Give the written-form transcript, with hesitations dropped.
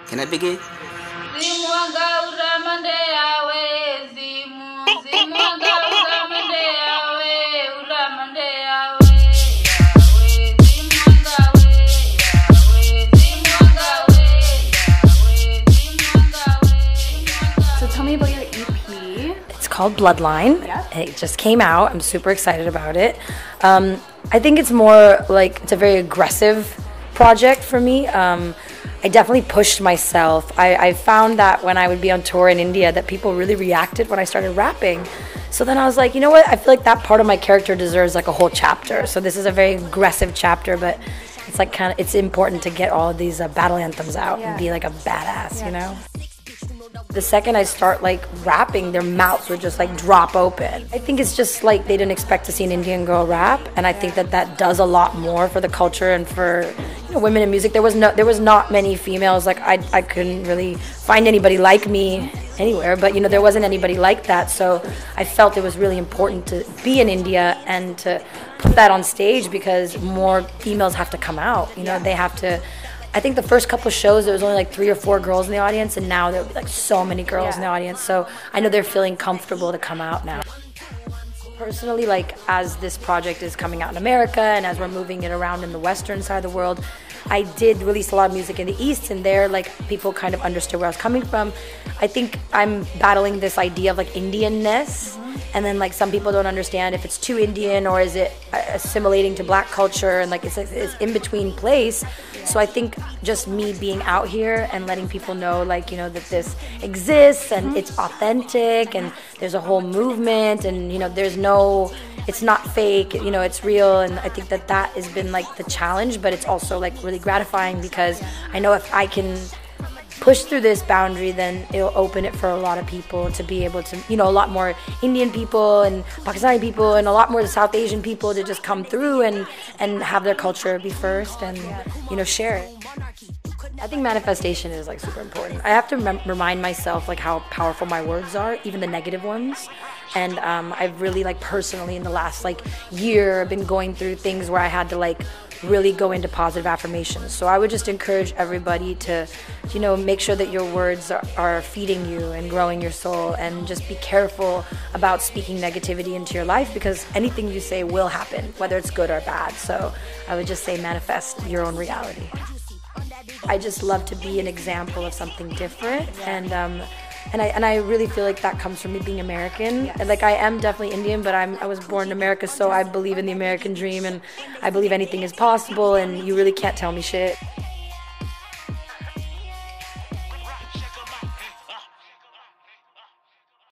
Can I begin? So tell me about your EP. It's called Bloodline. Yeah. It just came out. I'm super excited about it. I think it's more like it's a very aggressive project for me. I definitely pushed myself. I found that when I would be on tour in India that people really reacted when I started rapping. So then I was like, you know what? I feel like that part of my character deserves like a whole chapter. So this is a very aggressive chapter, but it's like it's important to get all of these battle anthems out and be like a badass, you know? The second I start like rapping, their mouths would just like drop open. I think it's just like they didn't expect to see an Indian girl rap, and I think that that does a lot more for the culture and for women in music. There was not many females. Like I couldn't really find anybody like me anywhere, but there wasn't anybody like that. So I felt it was really important to be in India and to put that on stage because more females have to come out. They have to. I think the first couple of shows there was only like 3 or 4 girls in the audience, and now there'll be like so many girls in the audience. So I know they're feeling comfortable to come out now. Personally, like as this project is coming out in America and as we're moving it around in the western side of the world, I did release a lot of music in the East, and there like people kind of understood where I was coming from. I think I'm battling this idea of like Indianness, and then like some people don't understand if it's too Indian or is it assimilating to black culture, and like it's in between place. So I think just me being out here and letting people know like that this exists and it's authentic and there's a whole movement and it's not fake, it's real, and I think that has been like the challenge, but it's also like really gratifying because I know if I can push through this boundary, then it'll open it for a lot of people to be able to, a lot more Indian people and Pakistani people and a lot more South Asian people to just come through and have their culture be first and, share it. I think manifestation is like super important. I have to remind myself like how powerful my words are, even the negative ones. And I've really like personally in the last like year been going through things where I had to like really go into positive affirmations. So I would just encourage everybody to, make sure that your words are feeding you and growing your soul, and just be careful about speaking negativity into your life because anything you say will happen, whether it's good or bad. So I would just say manifest your own reality. I just love to be an example of something different, and I really feel like that comes from me being American. And like I am definitely Indian, but I was born in America, so I believe in the American dream, and I believe anything is possible, and you really can't tell me shit.